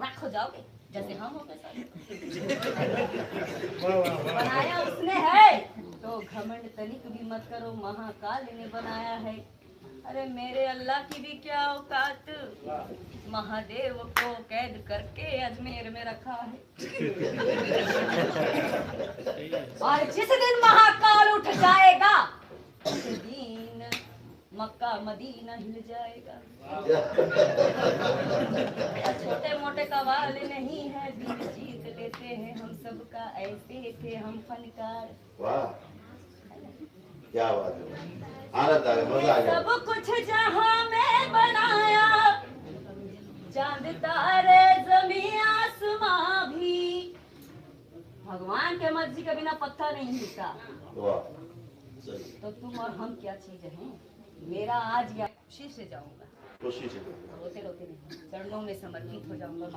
राख हो जाओगे जैसे हम हो गए बनाया उसने है तो घमंड तनिक भी मत करो, महाकाल ने बनाया है। अरे मेरे अल्लाह की भी क्या औकात, महादेव को कैद करके अजमेर में रखा है। और जिस दिन महाकाल उठ जाएगा उस दिन मक्का मदीना हिल जाएगा। छोटे मोटे कवाल नहीं है, दिल जीत लेते हैं हम सबका, ऐसे थे हम फनकार। वाह क्या बात है, आनंद आ गया, मजा आ गया। सब कुछ जहां में बनाया, चांद तारे जमीन आसमां भी, भगवान के मर्जी के बिना पत्थर नहीं हिलता। तो तुम और हम क्या चीज हैं? मेरा आज या खुशी से जाऊंगा, खुशी से रोते रोते नहीं, चरणों में समर्पित हो जाऊंगा।